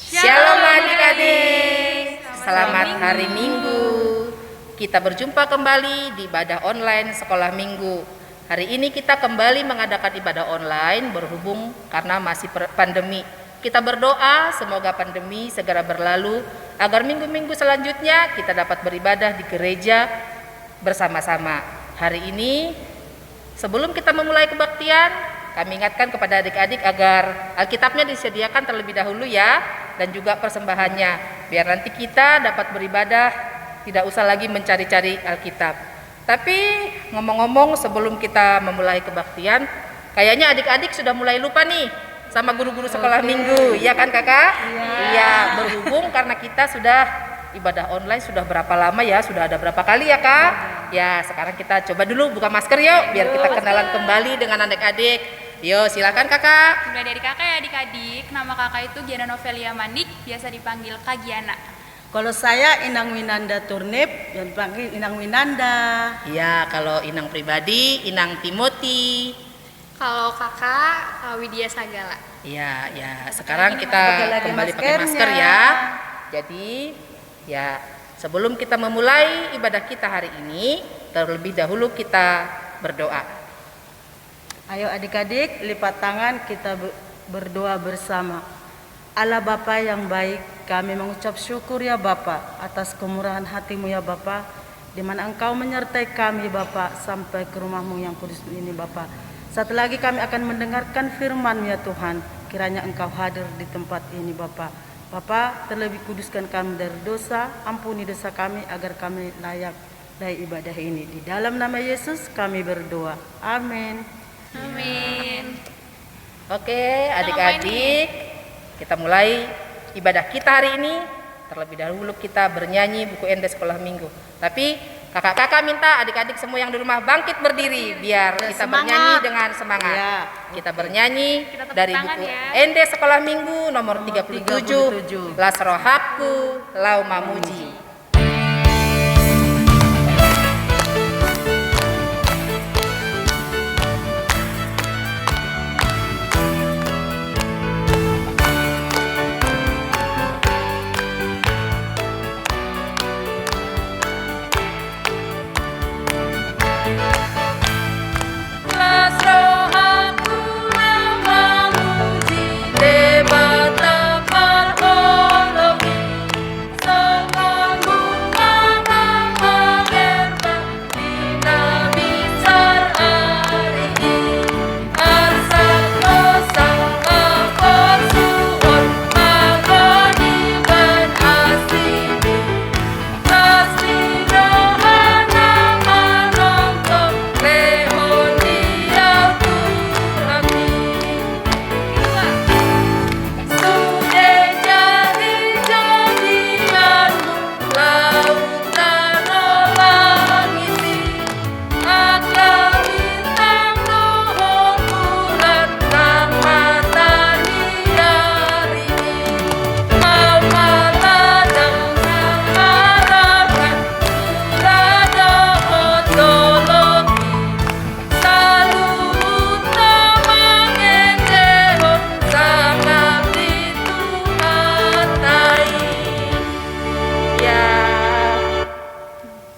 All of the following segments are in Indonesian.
Shalom adik-adik, selamat hari Minggu. Kita berjumpa kembali di ibadah online sekolah minggu. Hari ini kita kembali mengadakan ibadah online berhubung karena masih pandemi. Kita berdoa semoga pandemi segera berlalu agar minggu-minggu selanjutnya kita dapat beribadah di gereja bersama-sama. Hari ini sebelum kita memulai kebaktian, kami ingatkan kepada adik-adik agar Alkitabnya disediakan terlebih dahulu ya, dan juga persembahannya, biar nanti kita dapat beribadah, tidak usah lagi mencari-cari Alkitab. Tapi ngomong-ngomong sebelum kita memulai kebaktian, kayaknya adik-adik sudah mulai lupa nih sama guru-guru sekolah minggu, iya kan kakak? Iya, berhubung karena kita sudah ibadah online sudah berapa lama ya, sudah ada berapa kali ya kak? Ya, sekarang kita coba dulu buka masker yuk, biar kita kenalan kembali dengan adik-adik. Yo, silakan kakak. Mulai dari kakak ya adik-adik. Nama kakak itu Giana Novelia Manik, biasa dipanggil Kak Giana. Kalau saya Inang Winanda Turnip, yang dipanggil Inang Winanda. Iya, kalau Inang pribadi, Inang Timothy. Kalau kakak, Kak Widya Sagala. Iya, ya. Sekarang kita kembali pakai masker ya. Jadi, ya, sebelum kita memulai ibadah kita hari ini, terlebih dahulu kita berdoa. Ayo adik-adik, lipat tangan kita berdoa bersama. Allah Bapa yang baik, kami mengucap syukur ya Bapa atas kemurahan hatimu ya Bapa, di mana Engkau menyertai kami Bapa sampai ke rumahmu yang kudus ini Bapa. Satu lagi kami akan mendengarkan firman ya Tuhan, kiranya Engkau hadir di tempat ini Bapa. Bapa, terlebih kuduskan kami dari dosa, ampuni dosa kami agar kami layak dari ibadah ini. Di dalam nama Yesus kami berdoa. Amin. Amin. Oke, adik-adik, kita mulai ibadah kita hari ini. Terlebih dahulu kita bernyanyi buku Ende Sekolah Minggu. Tapi kakak-kakak minta adik-adik semua yang di rumah bangkit berdiri biar kita bernyanyi dengan semangat. Ya. Kita bernyanyi Kita tepuk dari tangan buku ya. Ende Sekolah Minggu nomor 37, Lasrohapku Lau Mamuji.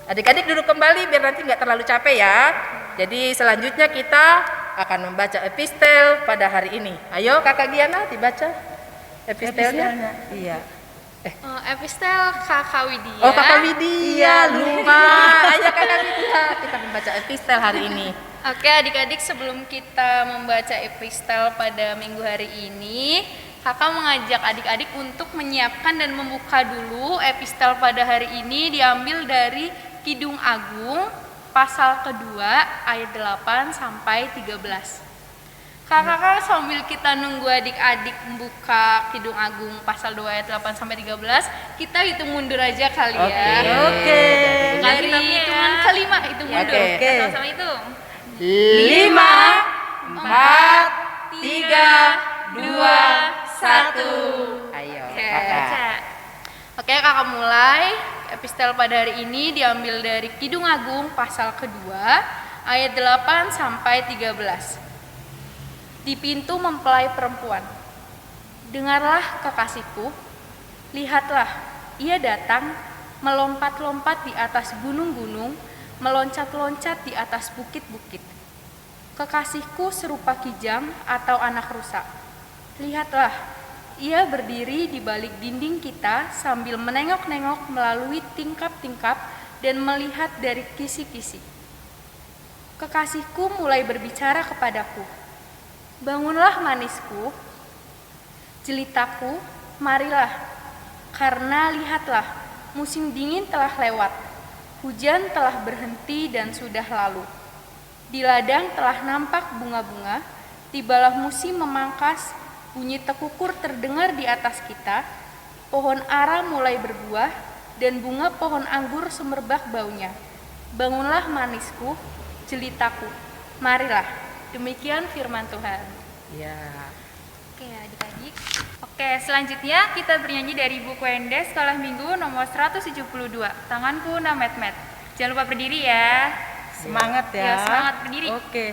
Adik-adik duduk kembali biar nanti nggak terlalu capek ya. Jadi selanjutnya kita akan membaca epistel pada hari ini. Ayo kakak Giana dibaca epistelnya. Iya. Epistel Kakak Widya. Oh kakak Widya, lupa. Ayo kakak Widya, kita membaca epistel hari ini. Oke adik-adik, sebelum kita membaca epistel pada minggu hari ini, kakak mengajak adik-adik untuk menyiapkan dan membuka dulu epistel pada hari ini, diambil dari Kidung Agung pasal kedua ayat 8 sampai 13. Kakak sambil kita nunggu adik-adik membuka Kidung Agung pasal 2 ayat 8 sampai 13, kita hitung mundur aja kali ya. Oke. Dari hitungan kelima itu mundur. Oke. Kita sama-sama hitung. 5, 4, 3, 2, 1. Ayo Oke, kakak. Oke, kakak mulai. Epistel pada hari ini diambil dari Kidung Agung pasal kedua ayat 8 sampai 13. Di pintu mempelai perempuan. Dengarlah kekasihku, Lihatlah, ia datang, melompat-lompat di atas gunung-gunung, meloncat-loncat di atas bukit-bukit. Kekasihku serupa kijang atau anak rusa. Lihatlah, ia berdiri di balik dinding kita sambil menengok-nengok melalui tingkap-tingkap dan melihat dari kisi-kisi. Kekasihku mulai berbicara kepadaku. Bangunlah manisku, jelitaku, marilah. Karena lihatlah, musim dingin telah lewat. Hujan telah berhenti dan sudah lalu. Di ladang telah nampak bunga-bunga, tibalah musim memangkas, bunyi tekukur terdengar di atas kita, pohon ara mulai berbuah, dan bunga pohon anggur semerbak baunya. Bangunlah manisku, jelitaku, marilah. Demikian firman Tuhan. Ya. Oke adik-adik. Oke, selanjutnya kita bernyanyi dari buku Endes Sekolah Minggu nomor 172, Tanganku Namet-met. Jangan lupa berdiri ya. Semangat ya. Ya, semangat berdiri. Oke.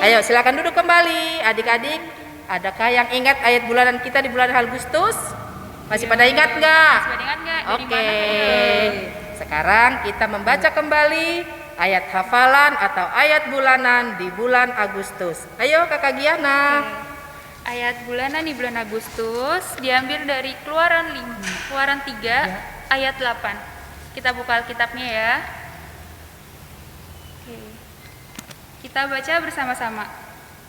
Ayo silakan duduk kembali adik-adik. Adakah yang ingat ayat bulanan kita di bulan Agustus? Masih pada ingat nggak? Masih pada ingat nggak? Dari Oke. mana? Sekarang kita membaca kembali ayat hafalan atau ayat bulanan di bulan Agustus. Ayo Kakak Giana. Ayat bulanan di bulan Agustus diambil dari Keluaran 3 ayat 8. Kita buka Alkitabnya ya. Oke. Kita baca bersama-sama.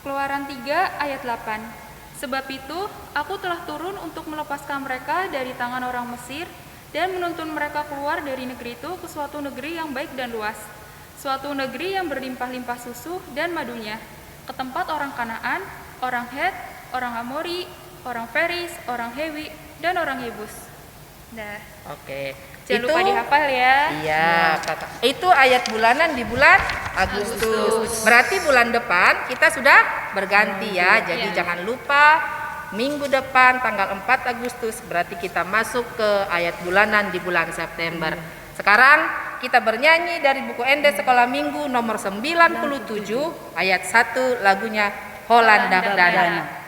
Keluaran 3 ayat 8. Sebab itu aku telah turun untuk melepaskan mereka dari tangan orang Mesir dan menuntun mereka keluar dari negeri itu ke suatu negeri yang baik dan luas, suatu negeri yang berlimpah-limpah susu dan madunya, ke tempat orang Kanaan, orang Het, orang Amori, orang Feris, orang Hewi, dan orang Yebus. Dah. Oke. Jangan lupa dihafal ya. Iya, Kakak. Itu ayat bulanan di bulan Agustus. Berarti bulan depan kita sudah berganti ya. Jadi Iya. jangan lupa minggu depan tanggal 4 Agustus berarti kita masuk ke ayat bulanan di bulan September. Sekarang kita bernyanyi dari buku Endes Sekolah Minggu nomor 97 ayat 1 lagunya Holanda Dana.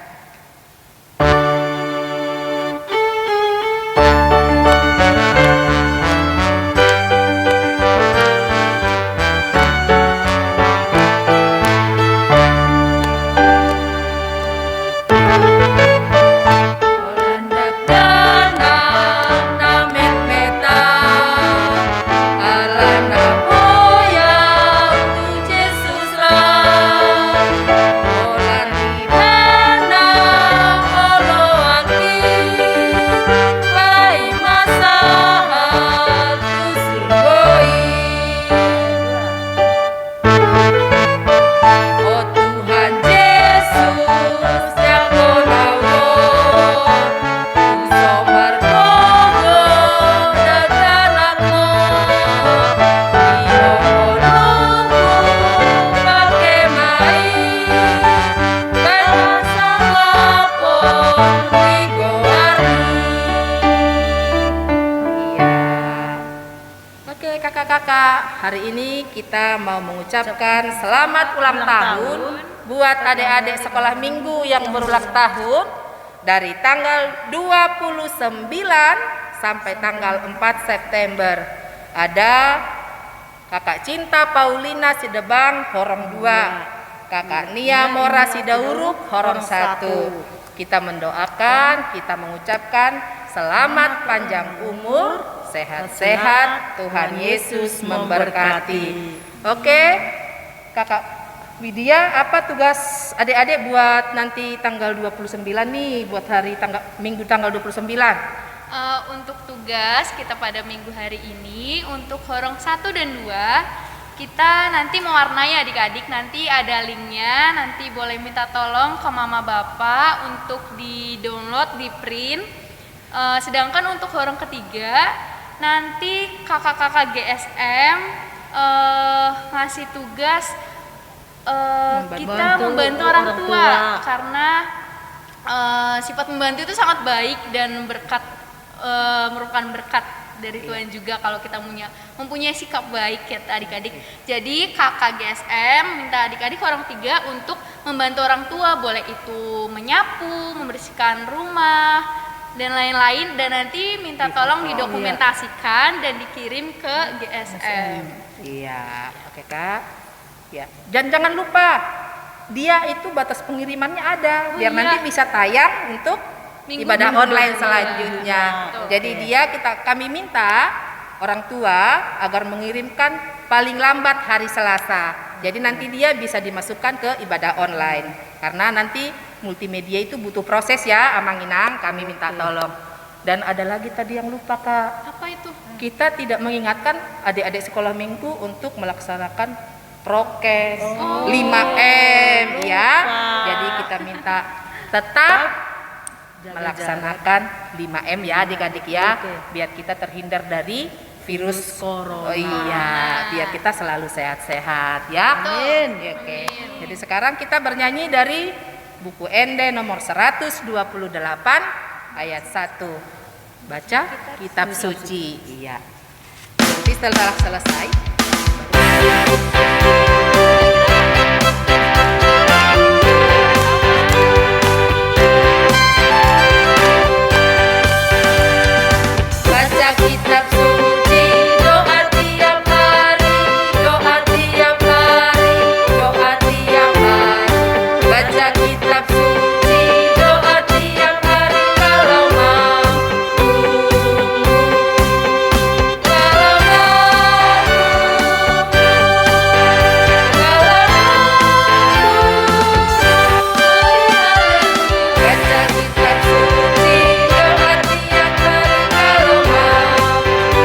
Kakak-kakak, hari ini kita mau mengucapkan selamat ulang tahun buat adik-adik sekolah minggu yang berulang tahun dari tanggal 29 sampai tanggal 4 September. Ada Kakak Cinta Paulina Sidebang Horong 2, Kakak Nia Mora Sidauruk Horong 1. Kita mendoakan, kita mengucapkan selamat panjang umur, sehat-sehat, Tuhan Yesus memberkati. Oke, Kakak Widya, apa tugas adik-adik buat nanti tanggal 29 nih, buat hari Minggu tanggal 29? Untuk tugas kita pada minggu hari ini, untuk Horong 1 dan 2, kita nanti mewarnai adik-adik, nanti ada linknya, nanti boleh minta tolong ke mama bapak untuk di download, di print. Sedangkan untuk Horong ketiga, nanti kakak-kakak GSM ngasih tugas kita membantu orang tua, karena sifat membantu itu sangat baik dan merupakan berkat dari Tuhan juga kalau kita mempunyai sikap baik ya adik-adik. Jadi kakak GSM minta adik-adik Horong 3 untuk membantu orang tua, boleh itu menyapu, membersihkan rumah dan lain-lain, dan nanti minta tolong didokumentasikan dan dikirim ke GSM. Iya, oke Kak. Ya, dan jangan lupa dia itu batas pengirimannya ada, biar nanti bisa tayang untuk ibadah online selanjutnya. Jadi kami minta orang tua agar mengirimkan paling lambat hari Selasa. Jadi nanti dia bisa dimasukkan ke ibadah online. Karena nanti multimedia itu butuh proses ya, Amang Inang, kami minta tolong. Dan ada lagi tadi yang lupa Kak. Apa itu? Kita tidak mengingatkan adik-adik sekolah minggu untuk melaksanakan prokes 5M ya. Jadi kita minta tetap melaksanakan 5M ya adik-adik ya, biar kita terhindar dari virus corona. Oh iya, biar kita selalu sehat-sehat ya. Amin. Oke. Jadi sekarang kita bernyanyi dari buku Ende nomor 128 ayat 1. Baca kitab suci. Iya. Nanti setelah selesai kitab suci, doa tiap hari, doa tiap hari, doa tiap hari. Baca kitab suci, doa tiap hari kalau mampu. Kalau mampu, kalau mampu. Baca kitab suci, doa tiap hari kalau mampu.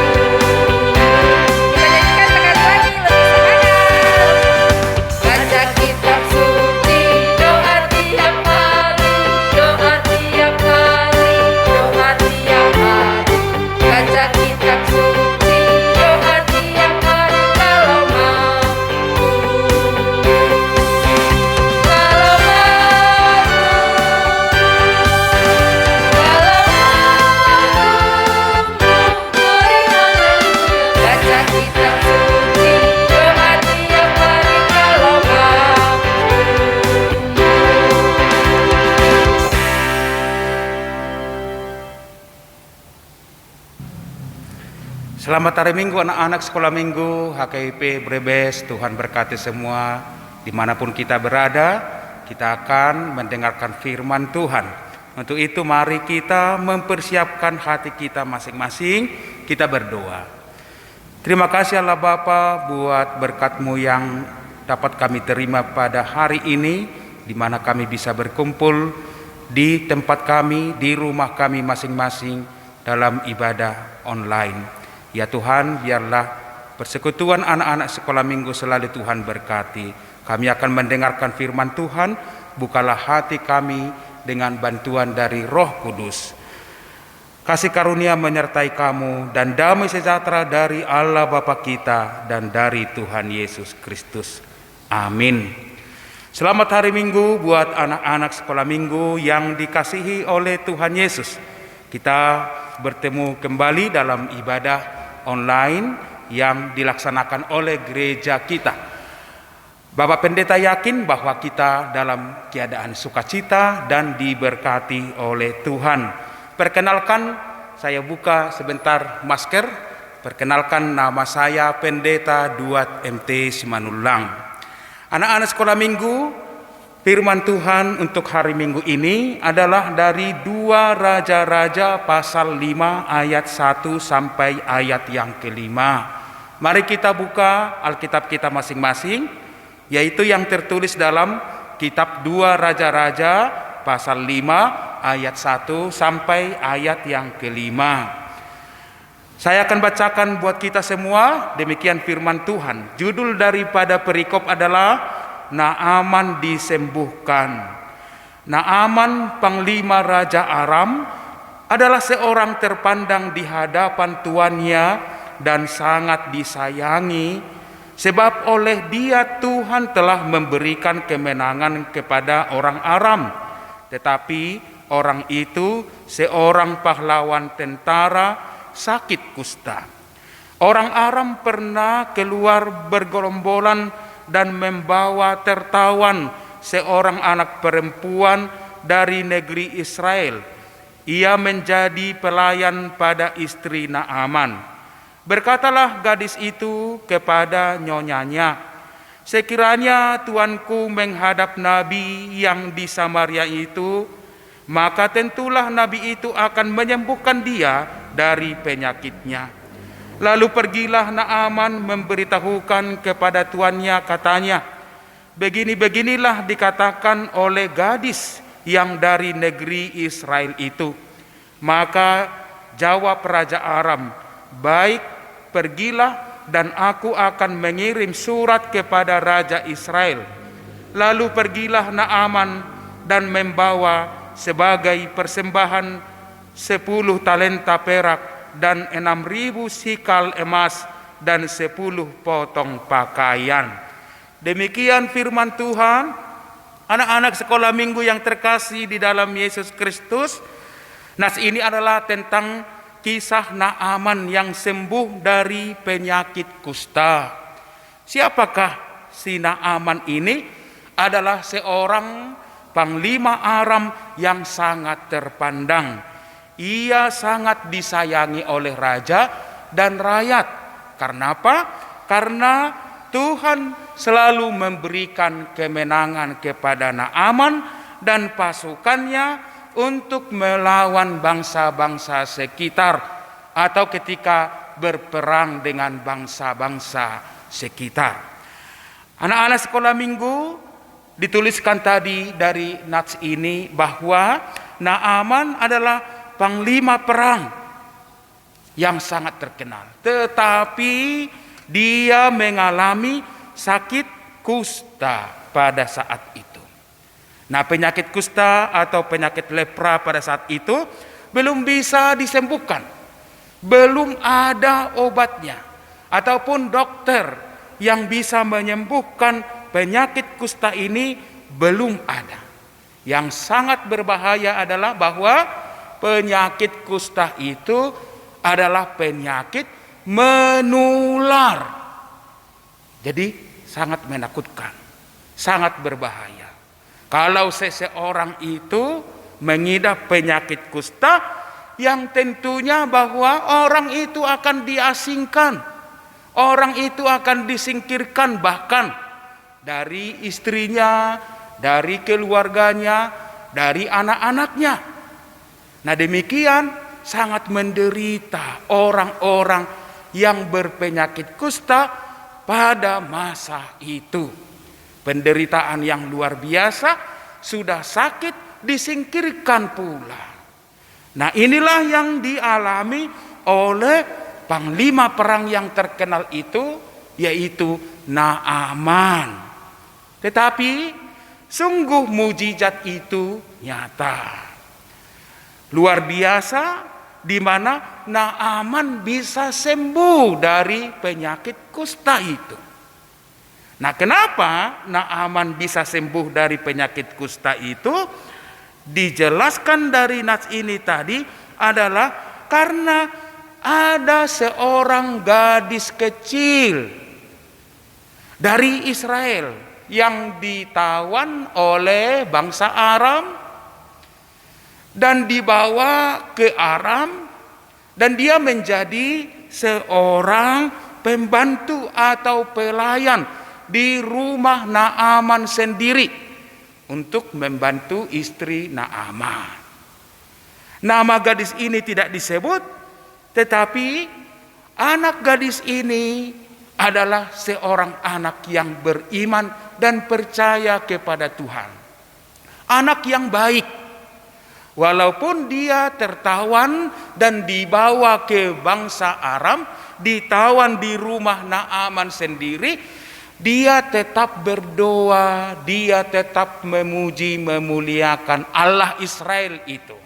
Baca kitab suci, doa tiap hari, doa tiap hari, doa tiap hari. Baca kitab suci, doa tiap hari kalau mampu. Kalau mampu, baca kitab suci, doa tiap hari kalau mampu. Selamat hari Minggu anak-anak sekolah minggu HKIP Brebes. Tuhan berkati semua dimanapun kita berada. Kita akan mendengarkan firman Tuhan. Untuk itu mari kita mempersiapkan hati kita masing-masing. Kita berdoa. Terima kasih Allah Bapa buat berkat-Mu yang dapat kami terima pada hari ini, di mana kami bisa berkumpul di tempat kami, di rumah kami masing-masing dalam ibadah online. Ya Tuhan, biarlah persekutuan anak-anak sekolah minggu selalu Tuhan berkati. Kami akan mendengarkan firman Tuhan, bukalah hati kami dengan bantuan dari Roh Kudus. Kasih karunia menyertai kamu dan damai sejahtera dari Allah Bapa kita dan dari Tuhan Yesus Kristus. Amin. Selamat hari Minggu buat anak-anak sekolah minggu yang dikasihi oleh Tuhan Yesus. Kita bertemu kembali dalam ibadah online yang dilaksanakan oleh gereja kita. Bapak Pendeta yakin bahwa kita dalam keadaan sukacita dan diberkati oleh Tuhan. Perkenalkan, saya buka sebentar masker Perkenalkan, nama saya Pendeta Duat MT Simanulang. Anak-anak sekolah minggu, firman Tuhan untuk hari Minggu ini adalah dari 2 Raja-Raja pasal 5 ayat 1 sampai ayat yang kelima. Mari kita buka Alkitab kita masing-masing, yaitu yang tertulis dalam kitab 2 Raja-Raja pasal 5 ayat 1 sampai ayat yang kelima. Saya akan bacakan buat kita semua, demikian firman Tuhan. Judul daripada perikop adalah Naaman disembuhkan. Naaman, panglima Raja Aram, adalah seorang terpandang di hadapan tuannya dan sangat disayangi, sebab oleh dia Tuhan telah memberikan kemenangan kepada orang Aram. Tetapi orang itu seorang pahlawan tentara sakit kusta. Orang Aram pernah keluar bergerombolan dan membawa tertawan seorang anak perempuan dari negeri Israel. Ia menjadi pelayan pada istri Naaman. Berkatalah gadis itu kepada nyonyanya, "Sekiranya tuanku menghadap nabi yang di Samaria itu, maka tentulah nabi itu akan menyembuhkan dia dari penyakitnya." Lalu pergilah Naaman memberitahukan kepada tuannya, katanya, "Begini-beginilah dikatakan oleh gadis yang dari negeri Israel itu." Maka jawab Raja Aram, "Baik, pergilah dan aku akan mengirim surat kepada Raja Israel." Lalu pergilah Naaman dan membawa sebagai persembahan 10 talenta perak dan 6.000 sikal emas dan 10 potong pakaian. Demikian firman Tuhan. Anak-anak sekolah minggu yang terkasih di dalam Yesus Kristus, nas ini adalah tentang kisah Naaman yang sembuh dari penyakit kusta. Siapakah si Naaman ini? Adalah seorang panglima Aram yang sangat terpandang. Ia sangat disayangi oleh raja dan rakyat. Karena apa? Karena Tuhan selalu memberikan kemenangan kepada Naaman dan pasukannya untuk melawan bangsa-bangsa sekitar atau ketika berperang dengan bangsa-bangsa sekitar. Anak-anak sekolah minggu, dituliskan tadi dari nats ini bahwa Naaman adalah panglima perang yang sangat terkenal, tetapi dia mengalami sakit kusta pada saat itu. Nah, penyakit kusta atau penyakit lepra pada saat itu belum bisa disembuhkan, belum ada obatnya ataupun dokter yang bisa menyembuhkan penyakit kusta ini, belum ada. Yang sangat berbahaya adalah bahwa penyakit kusta itu adalah penyakit menular. Jadi sangat menakutkan, sangat berbahaya. Kalau seseorang itu mengidap penyakit kusta, yang tentunya bahwa orang itu akan diasingkan, orang itu akan disingkirkan bahkan dari istrinya, dari keluarganya, dari anak-anaknya. Nah, demikian sangat menderita orang-orang yang berpenyakit kusta pada masa itu. Penderitaan yang luar biasa, sudah sakit disingkirkan pula. Nah, inilah yang dialami oleh panglima perang yang terkenal itu, yaitu Naaman. Tetapi sungguh mujizat itu nyata. Luar biasa, di mana Naaman bisa sembuh dari penyakit kusta itu. Nah, kenapa Naaman bisa sembuh dari penyakit kusta itu? Dijelaskan dari nats ini tadi adalah karena ada seorang gadis kecil dari Israel yang ditawan oleh bangsa Aram dan dibawa ke Aram, dan dia menjadi seorang pembantu atau pelayan di rumah Naaman sendiri untuk membantu istri Naaman. Nama gadis ini tidak disebut, tetapi anak gadis ini adalah seorang anak yang beriman dan percaya kepada Tuhan. Anak yang baik. Walaupun dia tertawan dan dibawa ke bangsa Aram, ditawan di rumah Naaman sendiri, dia tetap berdoa, dia tetap memuji, memuliakan Allah Israel itu.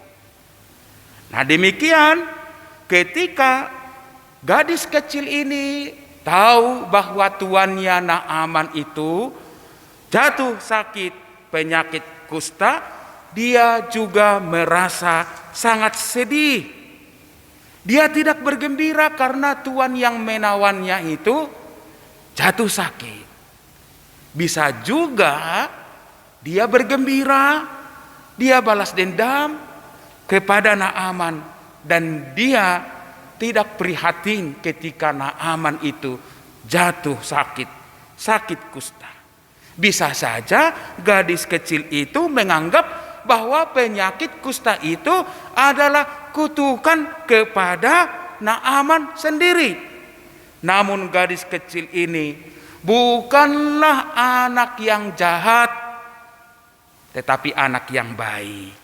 Nah demikian, ketika gadis kecil ini tahu bahwa tuannya Naaman itu jatuh sakit penyakit kusta, dia juga merasa sangat sedih. Dia tidak bergembira karena tuan yang menawannya itu jatuh sakit. Bisa juga dia bergembira, dia balas dendam kepada Naaman, dan dia tidak prihatin ketika Naaman itu jatuh sakit kusta. Bisa saja gadis kecil itu menganggap bahwa penyakit kusta itu adalah kutukan kepada Naaman sendiri. Namun gadis kecil ini bukanlah anak yang jahat, tetapi anak yang baik.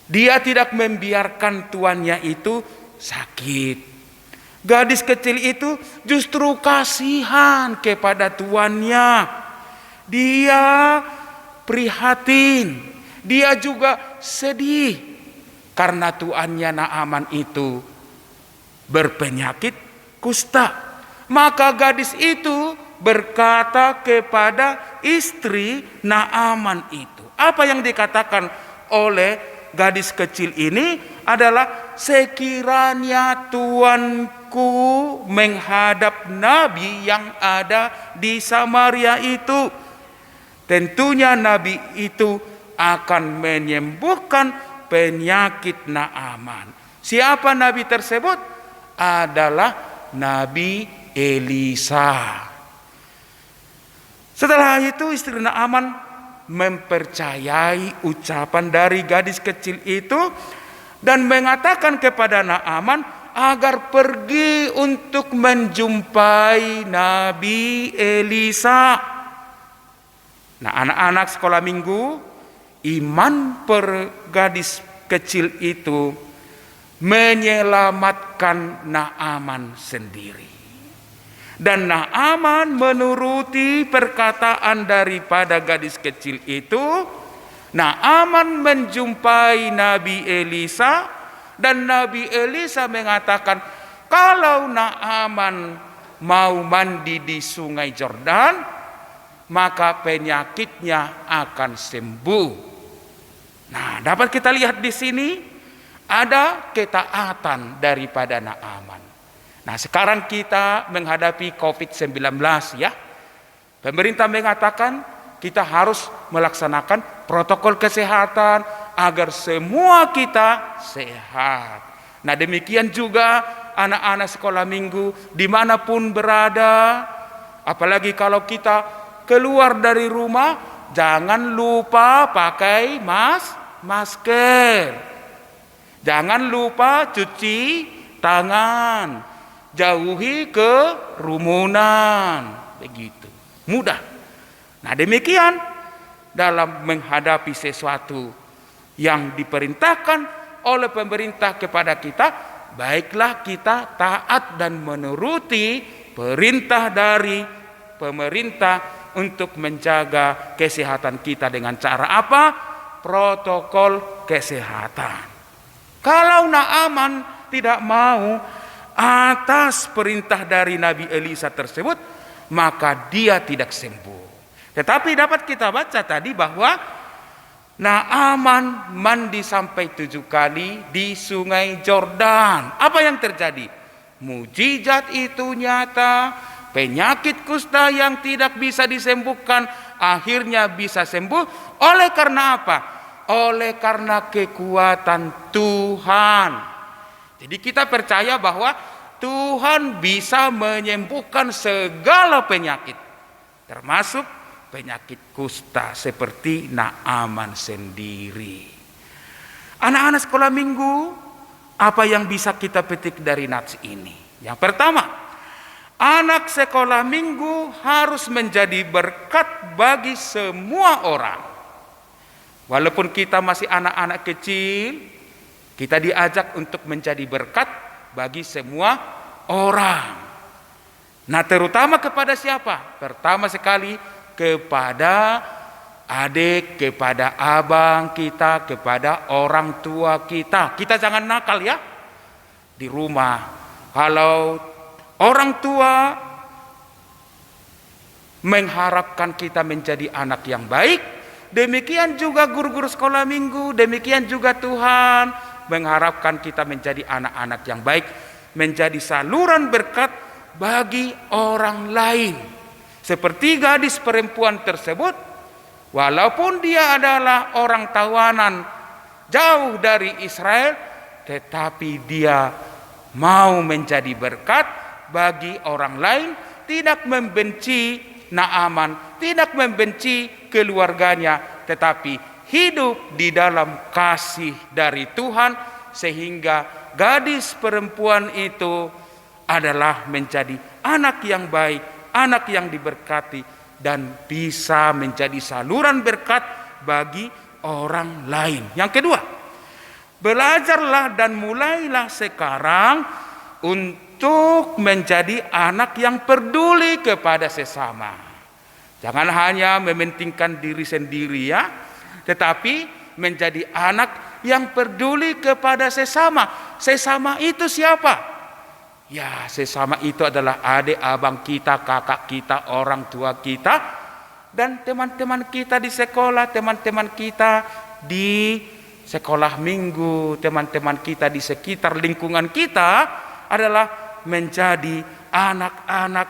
Dia tidak membiarkan tuannya itu sakit. Gadis kecil itu justru kasihan kepada tuannya. Dia prihatin. Dia juga sedih karena tuannya Naaman itu berpenyakit kusta. Maka gadis itu berkata kepada istri Naaman itu. Apa yang dikatakan oleh gadis kecil ini adalah, sekiranya tuanku menghadap nabi yang ada di Samaria itu, tentunya nabi itu akan menyembuhkan penyakit Naaman. Siapa nabi tersebut? Adalah Nabi Elisa. Setelah itu istri Naaman mempercayai ucapan dari gadis kecil itu dan mengatakan kepada Naaman agar pergi untuk menjumpai Nabi Elisa. Nah, anak-anak sekolah minggu, iman per gadis kecil itu menyelamatkan Naaman sendiri. Dan Naaman menuruti perkataan daripada gadis kecil itu. Naaman menjumpai Nabi Elisa, dan Nabi Elisa mengatakan, kalau Naaman mau mandi di sungai Yordan, maka penyakitnya akan sembuh. Nah, dapat kita lihat di sini ada ketaatan daripada Naaman. Nah, sekarang kita menghadapi COVID-19 ya. Pemerintah mengatakan kita harus melaksanakan protokol kesehatan agar semua kita sehat. Nah, demikian juga anak-anak sekolah minggu dimanapun berada. Apalagi kalau kita keluar dari rumah, jangan lupa pakai masker. Jangan lupa cuci tangan. Jauhi kerumunan, begitu mudah. Nah demikian dalam menghadapi sesuatu yang diperintahkan oleh pemerintah kepada kita, baiklah kita taat dan menuruti perintah dari pemerintah untuk menjaga kesehatan kita dengan cara apa? Protokol kesehatan. Kalau Naaman tidak mau atas perintah dari Nabi Elisa tersebut, maka dia tidak sembuh. Tetapi dapat kita baca tadi bahwa Naaman mandi sampai 7 kali di sungai Yordan. Apa yang terjadi? Mujizat itu nyata. Penyakit kusta yang tidak bisa disembuhkan akhirnya bisa sembuh. Oleh karena apa? Oleh karena kekuatan Tuhan. Jadi kita percaya bahwa Tuhan bisa menyembuhkan segala penyakit, termasuk penyakit kusta seperti Naaman sendiri. Anak-anak sekolah minggu, apa yang bisa kita petik dari nats ini? Yang pertama, anak sekolah minggu harus menjadi berkat bagi semua orang. Walaupun kita masih anak-anak kecil, kita diajak untuk menjadi berkat bagi semua orang. Nah, terutama kepada siapa? Pertama sekali kepada adik, kepada abang kita, kepada orang tua kita. Kita jangan nakal ya di rumah. Kalau orang tua mengharapkan kita menjadi anak yang baik, demikian juga guru-guru sekolah minggu, demikian juga Tuhan mengharapkan kita menjadi anak-anak yang baik, menjadi saluran berkat bagi orang lain. Seperti gadis perempuan tersebut, walaupun dia adalah orang tawanan jauh dari Israel, tetapi dia mau menjadi berkat bagi orang lain, tidak membenci Naaman, tidak membenci keluarganya, tetapi hidup di dalam kasih dari Tuhan, sehingga gadis perempuan itu adalah menjadi anak yang baik, anak yang diberkati, dan bisa menjadi saluran berkat bagi orang lain. Yang kedua, belajarlah dan mulailah sekarang untuk menjadi anak yang peduli kepada sesama. Jangan hanya mementingkan diri sendiri ya, tetapi menjadi anak yang peduli kepada sesama. Sesama itu siapa? Ya, sesama itu adalah adik, abang kita, kakak kita, orang tua kita, dan teman-teman kita di sekolah, teman-teman kita di sekolah minggu, teman-teman kita di sekitar lingkungan kita adalah menjadi anak-anak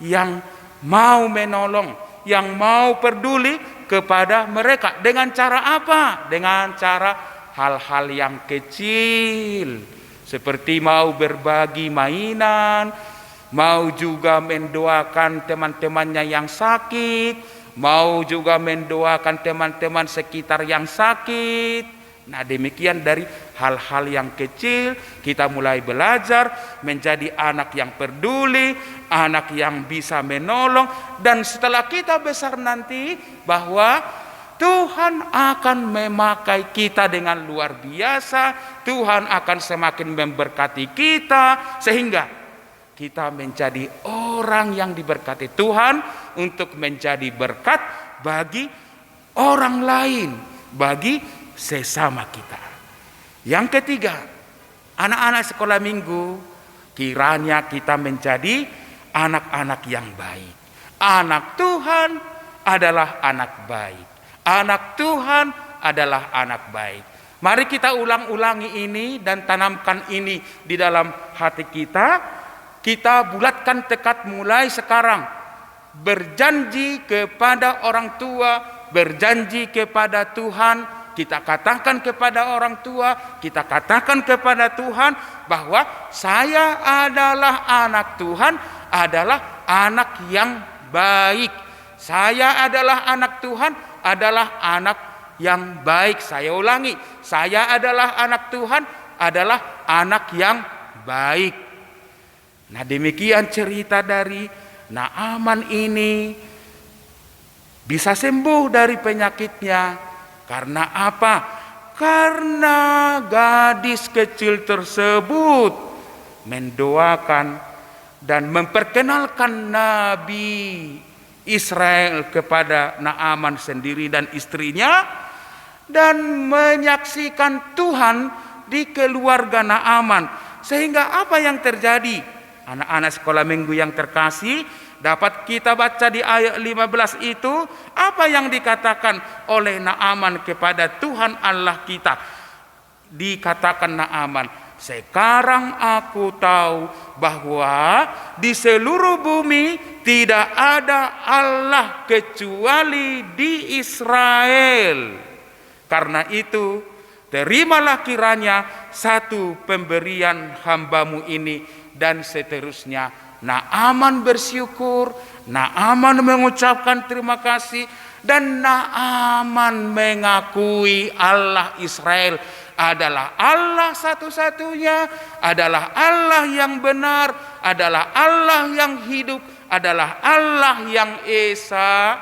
yang mau menolong, yang mau peduli kepada mereka. Dengan cara apa? Dengan cara hal-hal yang kecil, seperti mau berbagi mainan, mau juga mendoakan teman-temannya yang sakit, mau juga mendoakan teman-teman sekitar yang sakit. Nah, demikian dari hal-hal yang kecil kita mulai belajar menjadi anak yang peduli, anak yang bisa menolong, dan setelah kita besar nanti bahwa Tuhan akan memakai kita dengan luar biasa. Tuhan akan semakin memberkati kita sehingga kita menjadi orang yang diberkati Tuhan untuk menjadi berkat bagi orang lain, bagi sesama kita. Yang ketiga, anak-anak sekolah minggu, kiranya kita menjadi anak-anak yang baik. Anak Tuhan adalah anak baik. Anak Tuhan adalah anak baik. Mari kita ulang-ulangi ini dan tanamkan ini di dalam hati kita. Kita bulatkan tekad mulai sekarang. Berjanji kepada orang tua, berjanji kepada Tuhan. Kita katakan kepada orang tua, kita katakan kepada Tuhan bahwa saya adalah anak Tuhan, adalah anak yang baik. Saya adalah anak Tuhan, adalah anak yang baik. Saya ulangi, saya adalah anak Tuhan, adalah anak yang baik. Nah, demikian cerita dari Naaman ini bisa sembuh dari penyakitnya. Karena apa? Karena gadis kecil tersebut mendoakan dan memperkenalkan Nabi Israel kepada Naaman sendiri dan istrinya, dan menyaksikan Tuhan di keluarga Naaman. Sehingga apa yang terjadi? Anak-anak sekolah minggu yang terkasih, dapat kita baca di ayat 15 itu apa yang dikatakan oleh Naaman kepada Tuhan Allah kita. Dikatakan Naaman, sekarang aku tahu bahwa di seluruh bumi tidak ada Allah kecuali di Israel. Karena itu terimalah kiranya satu pemberian hambamu ini dan seterusnya. Naaman bersyukur, Naaman mengucapkan terima kasih, dan Naaman mengakui Allah Israel adalah Allah satu-satunya, adalah Allah yang benar, adalah Allah yang hidup, adalah Allah yang esa.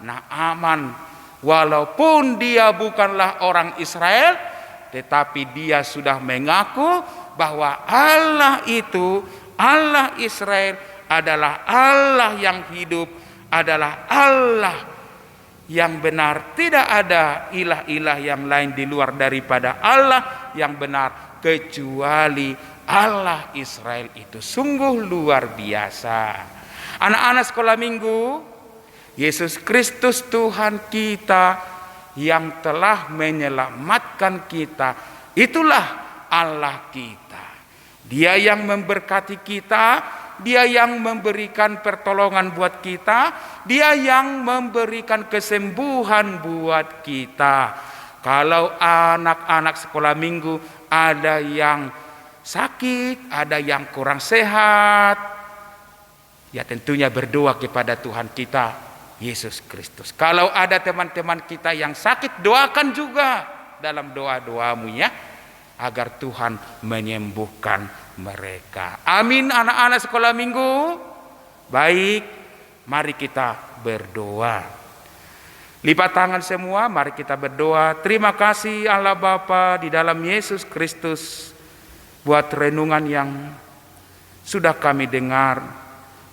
Naaman, walaupun dia bukanlah orang Israel, tetapi dia sudah mengaku bahwa Allah itu, Allah Israel adalah Allah yang hidup, adalah Allah yang benar. Tidak ada ilah-ilah yang lain di luar daripada Allah yang benar, kecuali Allah Israel itu. Sungguh luar biasa. Anak-anak sekolah minggu, Yesus Kristus Tuhan kita yang telah menyelamatkan kita, itulah Allah kita. Dia yang memberkati kita, Dia yang memberikan pertolongan buat kita, Dia yang memberikan kesembuhan buat kita. Kalau anak-anak sekolah minggu ada yang sakit, ada yang kurang sehat, ya tentunya berdoa kepada Tuhan kita, Yesus Kristus. Kalau ada teman-teman kita yang sakit, doakan juga dalam doa-doamu ya, agar Tuhan menyembuhkan mereka. Amin anak-anak sekolah minggu. Baik, mari kita berdoa. Lipat tangan semua, mari kita berdoa. Terima kasih Allah Bapa di dalam Yesus Kristus buat renungan yang sudah kami dengar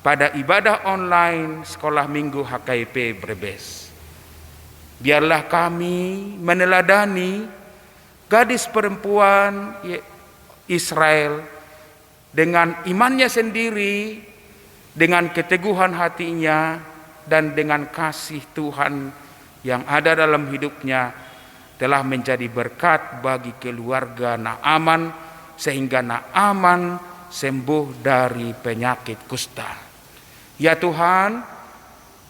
pada ibadah online sekolah minggu HKIP Brebes. Biarlah kami meneladani gadis perempuan Israel dengan imannya sendiri, dengan keteguhan hatinya, dan dengan kasih Tuhan yang ada dalam hidupnya, telah menjadi berkat bagi keluarga Naaman, sehingga Naaman sembuh dari penyakit kusta. Ya Tuhan,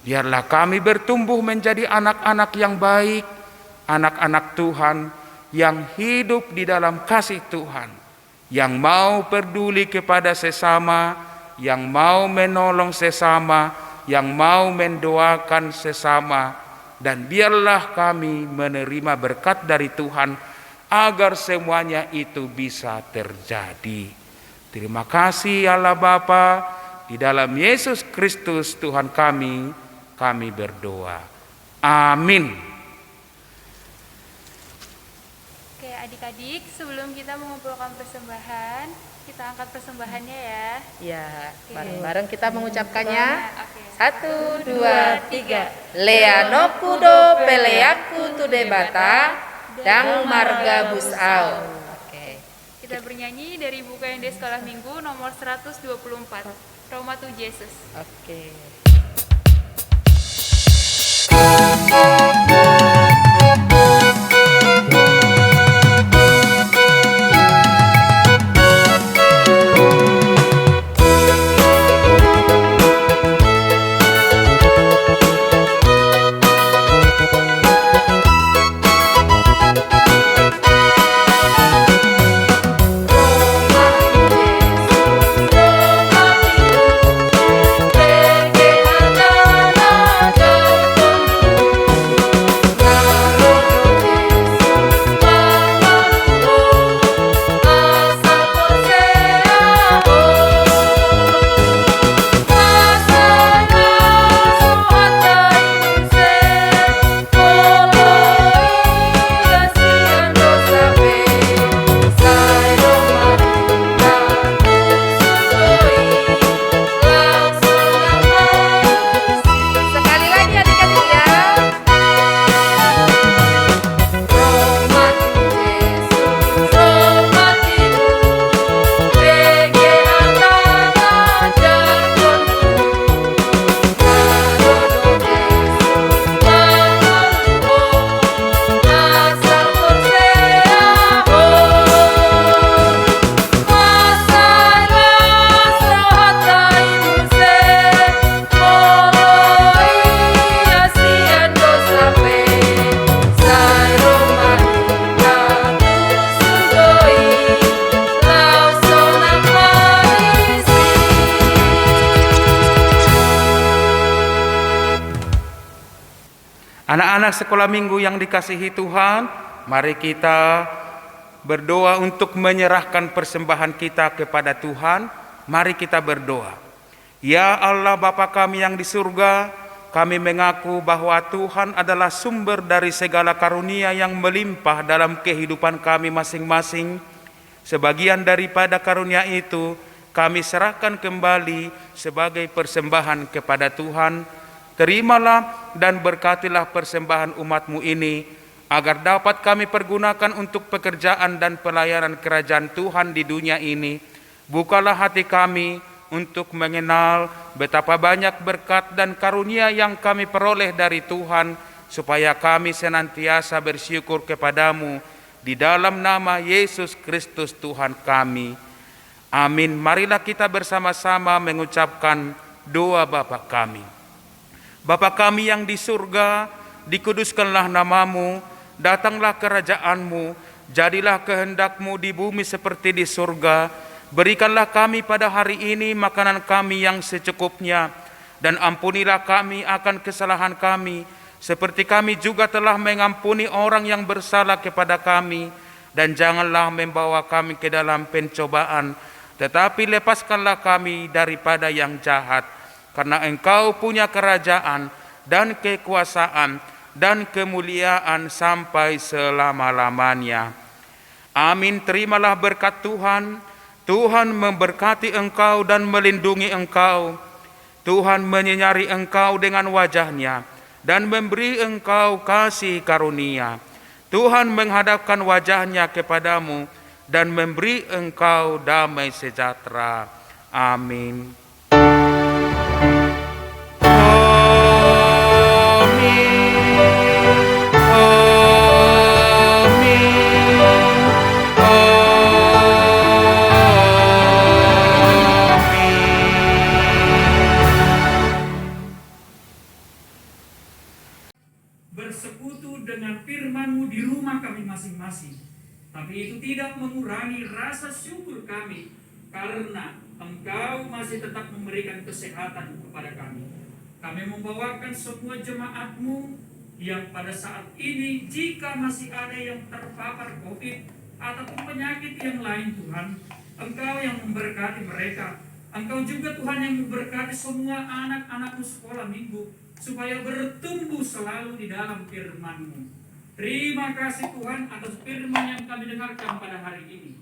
biarlah kami bertumbuh menjadi anak-anak yang baik, anak-anak Tuhan yang hidup di dalam kasih Tuhan, yang mau peduli kepada sesama, yang mau menolong sesama, yang mau mendoakan sesama. Dan biarlah kami menerima berkat dari Tuhan agar semuanya itu bisa terjadi. Terima kasih Allah Bapa, di dalam Yesus Kristus Tuhan kami berdoa. Amin. Oke adik-adik, sebelum kita mengumpulkan persembahan, kita angkat persembahannya ya. Ya, bareng-bareng kita mengucapkannya. Oke. 1, 2, 3. Leano kudo peleaku tu debata dang marga busau. Oke. Kita bernyanyi dari buku yang di sekolah minggu nomor 124, Roma tu Yesus. Oke. Anak-anak sekolah minggu yang dikasihi Tuhan, mari kita berdoa untuk menyerahkan persembahan kita kepada Tuhan. Mari kita berdoa. Ya Allah Bapa kami yang di surga, kami mengaku bahwa Tuhan adalah sumber dari segala karunia yang melimpah dalam kehidupan kami masing-masing. Sebagian daripada karunia itu kami serahkan kembali sebagai persembahan kepada Tuhan. Terimalah dan berkatilah persembahan umat-Mu ini, agar dapat kami pergunakan untuk pekerjaan dan pelayanan kerajaan Tuhan di dunia ini. Bukalah hati kami untuk mengenal betapa banyak berkat dan karunia yang kami peroleh dari Tuhan, supaya kami senantiasa bersyukur kepadamu di dalam nama Yesus Kristus Tuhan kami. Amin. Marilah kita bersama-sama mengucapkan doa Bapa kami. Bapa kami yang di surga, dikuduskanlah namamu, datanglah kerajaanmu, jadilah kehendak-Mu di bumi seperti di surga. Berikanlah kami pada hari ini makanan kami yang secukupnya, dan ampunilah kami akan kesalahan kami, seperti kami juga telah mengampuni orang yang bersalah kepada kami. Dan janganlah membawa kami ke dalam pencobaan, tetapi lepaskanlah kami daripada yang jahat. Karena Engkau punya kerajaan dan kekuasaan dan kemuliaan sampai selama-lamanya. Amin. Terimalah berkat Tuhan. Tuhan memberkati engkau dan melindungi engkau. Tuhan menyinari engkau dengan wajah-Nya dan memberi engkau kasih karunia. Tuhan menghadapkan wajah-Nya kepadamu dan memberi engkau damai sejahtera. Amin. Bersekutu dengan firman-Mu di rumah kami masing-masing, tapi itu tidak mengurangi rasa syukur kami, karena Engkau masih tetap memberikan kesehatan kepada kami. Kami membawakan semua jemaat-Mu yang pada saat ini, jika masih ada yang terpapar COVID ataupun penyakit yang lain, Tuhan, Engkau yang memberkati mereka. Engkau juga Tuhan yang memberkati semua anak-anak-Mu sekolah minggu, supaya bertumbuh selalu di dalam firman-Mu. Terima kasih Tuhan atas firman yang kami dengarkan pada hari ini.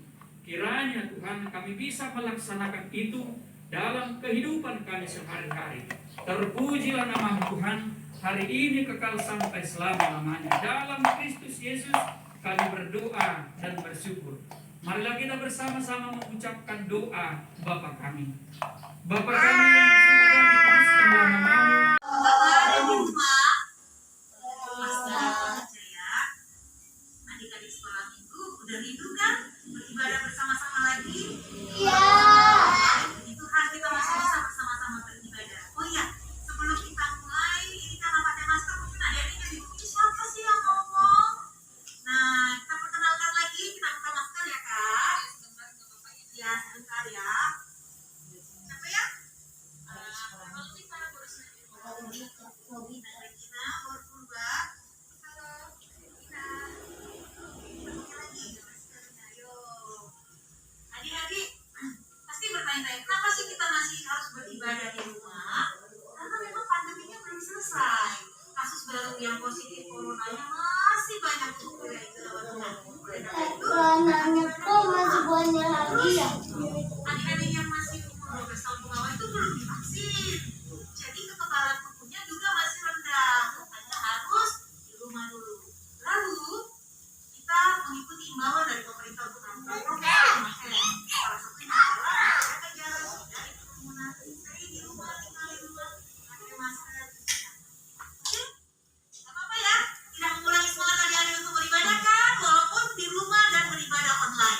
Kiranya Tuhan kami bisa melaksanakan itu dalam kehidupan kami sehari-hari. Terpujilah nama Tuhan, hari ini kekal sampai selama-lamanya. Dalam Kristus Yesus kami berdoa dan bersyukur. Marilah kita bersama-sama mengucapkan doa Bapa kami. Bapa kami yang di surga, dikuduskanlah namamu. Bapak ada di rumah, adik-adik sekolah minggu udah rindu kan beribadah bersama-sama lagi? Iya. Puji Tuhan kita masih bisa bersama-sama beribadah. Oh iya, sebelum kita mulai, ini karena pakai masker mungkin adik-adiknya bingung, ini siapa sih yang ngomong? Nah, kita perkenalkan lagi, kita buka masker ya Kak. Ya, sebentar ya. Siapa ya? Regina, Purba. Halo, Regina. Lagi, ayo. Adik-adik, pasti bertanya-tanya, kenapa sih kita masih harus beribadah di rumah? Karena memang pandeminya belum selesai. Kasus baru yang positif coronanya masih banyak tuh ya itu Coronanya kok masih banyak lagi ya? Adik-adik yang masih umur 12 tahun ke bawah itu belum divaksin. Jadi kekebalan tubuhnya juga masih rendah, makanya harus di rumah dulu. Lalu kita mengikuti imbauan dari pemerintah untuk melakukan protokol kesehatan. Salah satunya adalah jaga jarak, hindari kerumunan, stay di rumah, tinggal di rumah, pakai masker. Oke, nggak apa-apa ya, tidak mengurangi semangat adik-adik untuk beribadah kan, walaupun di rumah dan beribadah online.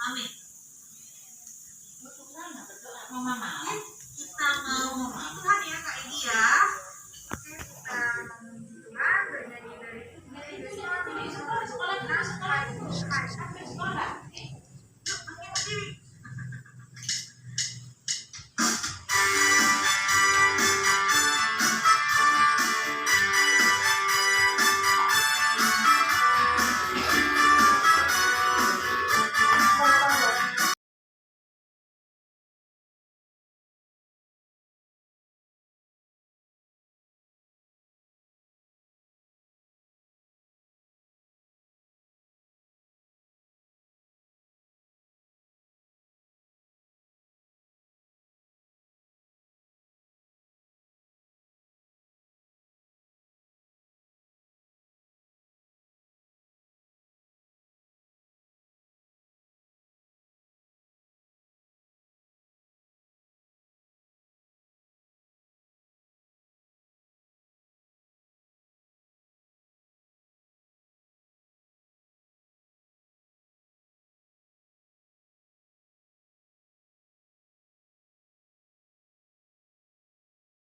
Amin. Untuk sana berdoa, Mama mau.